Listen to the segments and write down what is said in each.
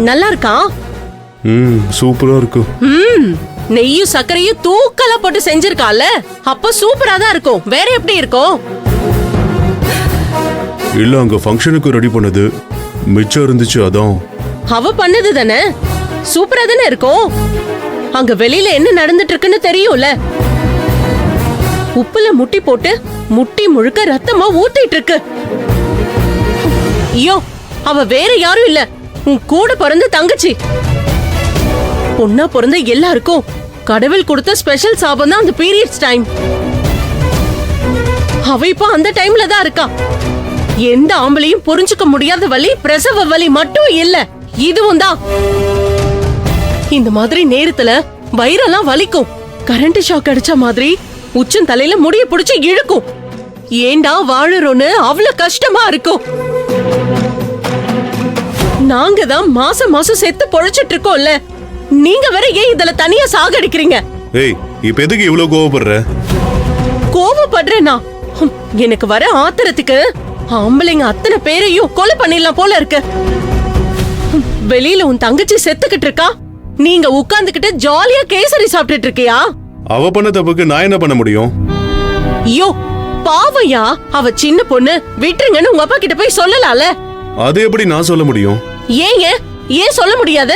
நல்லா இருக்கா? சூப்பரா இருக்கு. நெய்யும் சர்க்கரையும் தூக்கலா போட்டு செஞ்சிருக்கால, அப்ப சூப்பரா தான் இருக்கும். வேற எப்படி இருக்கும்? இல்ல, அங்க ஃபங்க்ஷனுக்கு ரெடி பண்ணது மிச்சம் இருந்துச்சு, அதான். அவ பண்ணது தானே, சூப்பரா தானே இருக்கும். அங்க வெளியில என்ன நடந்துட்டு இருக்குன்னு தெரியும்ல. உப்புல முட்டி போட்டு முட்டி முழுக்க ரத்தமா ஊத்திட்டு இருக்கு. ஐயோ, அவ வேற யாரும் இல்ல, உன் கூட பிறந்த தங்கச்சி. பொண்ணா பிறந்த எல்லாருக்கும் கடவுள் கொடுத்த ஸ்பெஷல் சாபம் தான் அந்த பீரியட்ஸ் டைம். அவ இப்ப அந்த டைம்ல தான் இருக்கா. எந்த ஆம்பளையும் புரிஞ்சுக்க முடியாத வலி பிரசவ வலி மட்டும் இல்ல, இதுவும் தான். இந்த மாதிரி நேரத்துல வயிறெல்லாம் வலிக்கும். கரண்ட் ஷாக் அடிச்ச மாதிரி உச்சம் தலையில முடிய பிடிச்சு இழுக்கும். ஏண்டா வாழறோன்னு அவ்வளவு கஷ்டமா இருக்கும். நாங்க தான் மாசம் மாசம் செத்து பொழைச்சிட்டு இருக்கோம்ல, நீங்க வேற ஏன் இதுல தனியா சாகடிக்கிறீங்க? ஏய், இப்ப எதுக்கு இவ்வளவு கோவப்படுற? கோவப்படுறேனா? எனக்கு வர ஆத்திரத்துக்கு ஆம்பளைங்க அத்தனை பேரையும் கொலை பண்ணிடலாம் போல இருக்கு. வெளியில உன் தங்கச்சி செத்துக்கிட்டு இருக்கா, நீங்க உட்கார்ந்துகிட்டு ஜாலியா கேசரி சாப்பிட்டுட்டு இருக்கியா? அவ பண்ண தப்புக்கு நான் என்ன பண்ண முடியும்? ஐயோ பாவையா, அவ சின்ன பொண்ணு, விட்டுருங்கன்னு உங்க அப்பா கிட்ட போய் சொல்லலாம்ல. அது எப்படி நான் சொல்ல முடியும்? ஏன் சொல்ல முடியாது?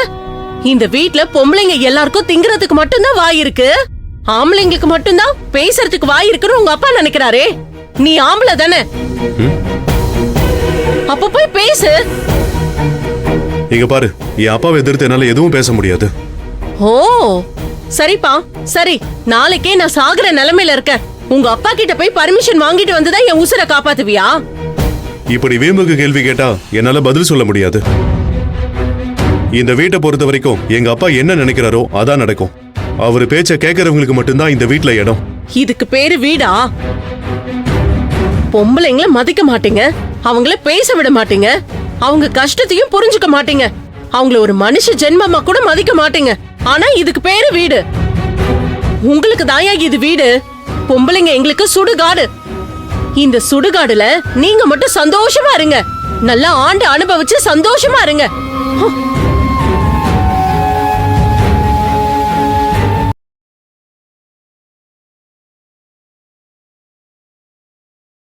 இந்த வீட்ல பொம்பளைங்க எல்லாருக்கும் திங்கிறதுக்கு மட்டும்தான் வாய் இருக்கு, ஆம்பளைங்களுக்கு மட்டும்தான் பேசுறதுக்கு வாய் இருக்குன்னு உங்க அப்பா நினைக்கிறாரே. நீ ஆம்பளை தானே, அப்ப போய் பேசு. இங்க பாரு, என் அப்பாவை எதிர்த்து என்னால எதுவும் பேச முடியாது. ஓ சரிப்பா, சரி. நாளைக்கே நான் சாகுற நிலைமையில இருக்கேன். உங்க அப்பா கிட்ட போய் பர்மிஷன் வாங்கிட்டு வந்துதான் என் உசுரை காப்பாத்துவியா? இப்படி வீம்புக்கு கேள்வி கேட்டா என்னால பதில் சொல்ல முடியாது. இந்த வீட்டை பொறுத்த வரைக்கும் எங்க அப்பா என்ன நினைக்கிறாரோ அதான் நடக்கும். அவரு பேச்ச கேட்கறவங்களுக்கு மட்டும்தான் இந்த வீட்ல இடம். இதுக்கு பேரு வீடா? பொம்பளைங்கள மதிக்க மாட்டீங்க, அவங்கள பேச விட மாட்டீங்க, அவங்க கஷ்டத்தையும் புரிஞ்சுக்க மாட்டீங்க, அவங்கள ஒரு மனுஷ ஜென்மமா கூட மதிக்க மாட்டீங்க. ஆனா இதுக்கு பேரு வீடு. உங்களுக்கு தாயா இது வீடு? பொம்பளைங்க எங்களுக்கு சுடுகாடு. இந்த சுடுகாடுல நீங்க மட்டும் சந்தோஷமா இருங்க, நல்லா ஆண்டு அனுபவிச்சு சந்தோஷமா இருங்க.